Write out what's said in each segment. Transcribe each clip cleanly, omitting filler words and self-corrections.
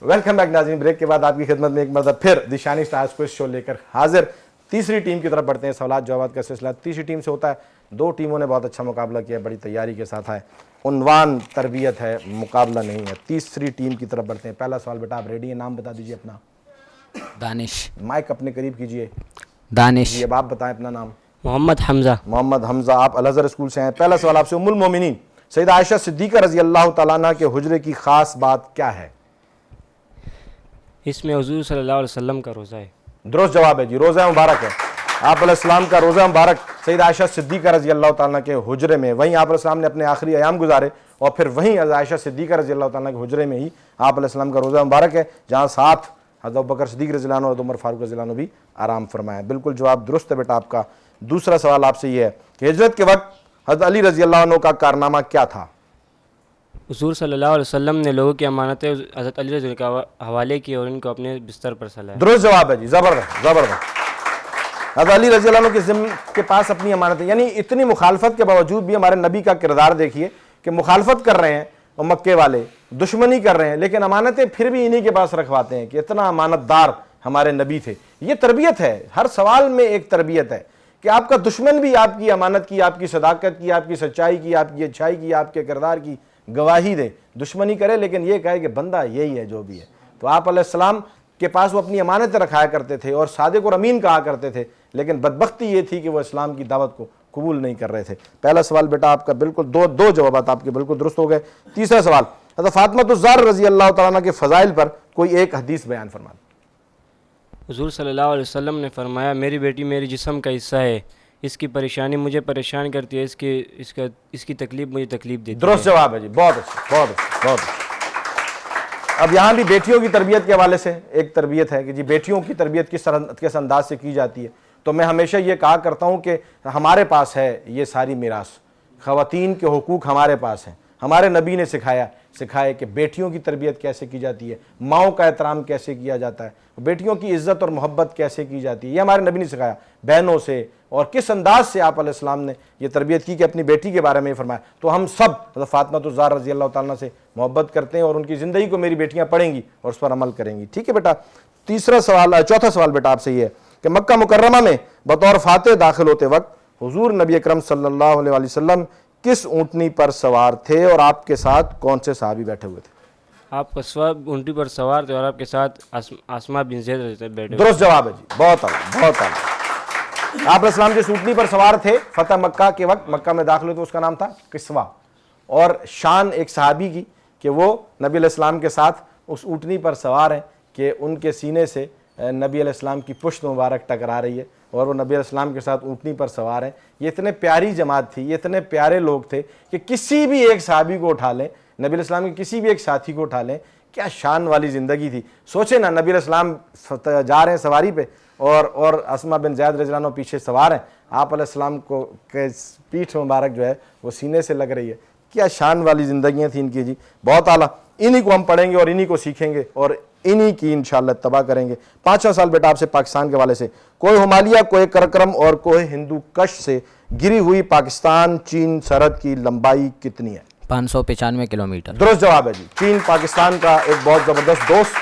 Welcome back नाज़रीन, break के बाद आपकी खिदमत में एक मरतबा फिर the shining stars quiz show लेकर हाजिर। तीसरी टीम की तरफ बढ़ते हैं, सवाल जवाब का सिलसिला तीसरी टीम से होता है। दो टीमों ने बहुत अच्छा मुकाबला किया, बड़ी तैयारी के साथ है। उन्वान तरबियत है, मुकाबला नहीं है। तीसरी टीम की तरफ बढ़ते हैं। पहला सवाल बेटा, आप रेडी हैं? नाम बता दीजिए अपना। दानिश। माइक अपने करीब कीजिए। दानिश। जी, अब आप बताएं अपना नाम। मोहम्मद हमजा। मोहम्मद हमजा, आप अल अज़हर स्कूल से हैं। पहला सवाल आपसे, उम्मुल मोमिनीन सैयदा आयशा सिद्दीक़ा रज़ी अल्लाह तआला अन्हा के हुजरे की खास बात क्या है? इसमें हुजूर सल्लल्लाहु अलैहि वसल्लम का रोज़ा है। दुरुस्त जवाब है जी, रोज़ा मुबारक है। आप अलैहिस्सलाम का रोज़ा मुबारक सैयदा आयशा सिद्दीक़ा रज़ी अल्लाह तआला के हुजरे में, वहीं आप अलैहिस्सलाम ने अपने आखिरी अयाम गुजारे और फिर वहीं आयशा सिद्दीक़ा रज़ी अल्लाह तआला के हुजरे में ही आप अलैहिस्सलाम का रोज़ा मुबारक है, जहाँ साथ हज़रत अबू बकर सिद्दीक़ रज़ी अल्लाह अन्हु और उमर फारूक रज़ी अल्लाह अन्हु भी आराम फरमाए। बिल्कुल जवाब दुरुस्त है बेटा आपका। दूसरा सवाल आपसे ये है कि हिजरत के वक्त हज़रत अली रज़ी अल्लाह अन्हु का कारनामा क्या था? हुजूर सल्लल्लाहु अलैहि वसल्लम ने लोगों की अमानतें हज़रत अली रज़ी अल्लाह अन्हु के हवाले की और इनको अपने बिस्तर पर सलाया। दुरुस्त जवाब है जी, ज़बरदस्त ज़बरदस्त। हज़रत अली रज़ी अल्लाह अन्हु के पास अपनी अमानतें, यानी इतनी मुखालफत के बावजूद भी हमारे नबी का किरदार देखिए कि मुखालफत कर रहे हैं और मक्के वाले दुश्मनी कर रहे हैं, लेकिन अमानतें फिर भी इन्हीं के पास रखवाते हैं कि इतना अमानतदार हमारे नबी थे। ये तरबियत है, हर सवाल में एक तरबियत है कि आपका दुश्मन भी आपकी अमानत की, आपकी सदाकत की, आपकी सच्चाई की, आपकी अच्छाई की, आपके किरदार की गवाही दे। दुश्मनी करे लेकिन ये कहे कि बंदा यही है जो भी है। तो आप अलैहिस्सलाम के पास वो अपनी अमानतें रखाया करते थे और सादिक और अमीन कहा करते थे, लेकिन बदबख्ती ये थी कि वो इस्लाम की दावत को कबूल नहीं कर रहे थे। पहला सवाल बेटा आपका बिल्कुल दो जवाब आपके बिल्कुल दुरुस्त हो गए। तीसरा सवाल, हज़रत फातिमा ज़हरा रज़ी अल्लाह तआला अन्हा के फ़ज़ाइल पर कोई एक हदीस बयान फरमा। हुजूर सल्लल्लाहु अलैहि वसल्लम ने फरमाया, मेरी बेटी मेरे जिस्म का हिस्सा है, इसकी परेशानी मुझे परेशान करती है, इसकी तकलीफ मुझे तकलीफ देती है। दुरुस्त जवाब है जी, बहुत अच्छा बहुत अच्छा बहुत अच्छा। अब यहाँ भी बेटियों की तरबियत के हवाले से एक तरबियत है कि जी बेटियों की तरबियत किस अंदाज से की जाती है। तो मैं हमेशा ये कहा करता हूँ कि हमारे पास है ये सारी मीरास, ख़वातीन के हुकूक हमारे पास हैं। हमारे नबी ने सिखाया कि बेटियों की तरबियत कैसे की जाती है, माओं का एहतराम कैसे किया जाता है, बेटियों की इज़्ज़त और मोहब्बत कैसे की जाती है, ये हमारे नबी ने सिखाया। बहनों से और किस अंदाज से आप अलैहिस्सलाम ने ये तरबियत की कि अपनी बेटी के बारे में फरमाया। तो हम सब फातिमा ज़हरा रज़ी अल्लाह तआला से मोहब्बत करते हैं और उनकी ज़िंदगी को मेरी बेटियाँ पढ़ेंगी और उस पर अमल करेंगी। ठीक है बेटा। चौथा सवाल बेटा आपसे ये है कि मक्का मुकर्रमा में बतौर फातिह दाखिल होते वक्त हुजूर नबी अकरम सल्लल्लाहु अलैहि वसल्लम किस ऊँटनी पर सवार थे और आपके साथ कौन से सहाबी बैठे हुए थे? आप कस्बा ऊँटनी पर सवार थे और आपके साथ आसमा बिन ज़ैद बैठे। दुरुस्त जवाब है जी, बहुत आला बहुत आला। आप अलैहिस्सलाम जिस ऊँटनी पर सवार थे फतह मक्का के वक्त, मक्का में दाखिल हुए तो उसका नाम था किस्वा। और शान एक सहाबी की कि वो नबी अलैहिस्सलाम के साथ उस ऊँटनी पर सवार हैं कि उनके सीने से नबी अलैहिस्सलाम की पुश्त मुबारक टकरा रही है और वो नबी अलैहिस्सलाम के साथ ऊँटनी पर सवार हैं। ये इतने प्यारी जमात थी, ये इतने प्यारे लोग थे कि किसी भी एक सहाबी को उठा लें, नबी अलैहिस्सलाम के किसी भी एक साथी को उठा लें, क्या शान वाली ज़िंदगी थी। सोचे ना, नबी अलैहिस्सलाम जा रहे हैं सवारी पे और अस्मा बिन ज़ैद रज़ी अल्लाह अन्हा पीछे सवार हैं। आप अलैहिस्सलाम को के पीठ मुबारक जो है वो सीने से लग रही है। क्या शान वाली ज़िंदगियाँ थी इनकी जी, बहुत आला। इन्हीं को हम पढ़ेंगे और इन्हीं को सीखेंगे और इन्हीं की इंशाअल्लाह तबाह करेंगे। पाँचवा साल बेटा आपसे पाकिस्तान के वाले से, कोई हिमालय, कोई करक्रम और कोई हिंदू कश से गिरी हुई पाकिस्तान चीन सरहद की लंबाई कितनी है? 595 किलोमीटर। दुरुस्त जवाब है जी। चीन पाकिस्तान का एक बहुत ज़बरदस्त दोस्त,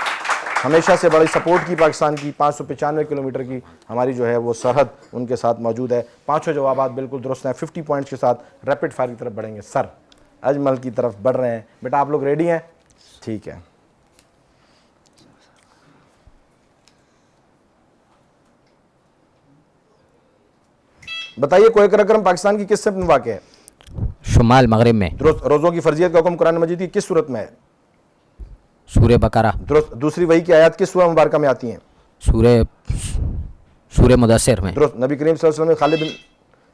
हमेशा से बड़ी सपोर्ट की पाकिस्तान की। 595 किलोमीटर की हमारी जो है वो सरहद उनके साथ मौजूद है। पाँचों जवाब बिल्कुल दुरुस्त हैं। 50 पॉइंट्स के साथ रैपिड फायर की तरफ बढ़ेंगे। सर अजमल की तरफ बढ़ रहे हैं। बेटा आप लोग रेडी हैं? ठीक है। बताइए, कोई करक्रम पाकिस्तान की किस में वाक़ है? शुमाल मगरिब में। रोज़ों की फर्जियत का हुक्म कुरान मजीद की किस सूरत में है? सूरह बकरा। दूसरी वही की आयत किस सूरह मुबारक में आती हैं? सूरह मुदस्सिर में। नबी करीम सल्लल्लाहु अलैहि वसल्लम खालिद बिन,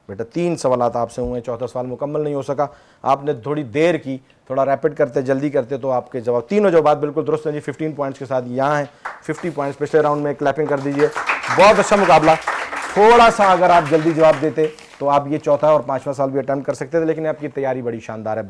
बेटा 3 सवालात आपसे हुए, चौथा सवाल मुकम्मल नहीं हो सका। आपने थोड़ी देर की, थोड़ा रैपिड करते, जल्दी करते तो आपके जवाब, तीनों जवाब बिल्कुल दुरुस्त हैं जी। 15 पॉइंट्स के साथ यहाँ हैं 50 पॉइंट्स। पिछले राउंड में क्लैपिंग कर दीजिए, बहुत अच्छा मुकाबला। थोड़ा सा अगर आप जल्दी जवाब देते तो आप ये चौथा और पाँचवा साल भी अटेम्प्ट कर सकते थे, लेकिन आपकी तैयारी बड़ी शानदार है।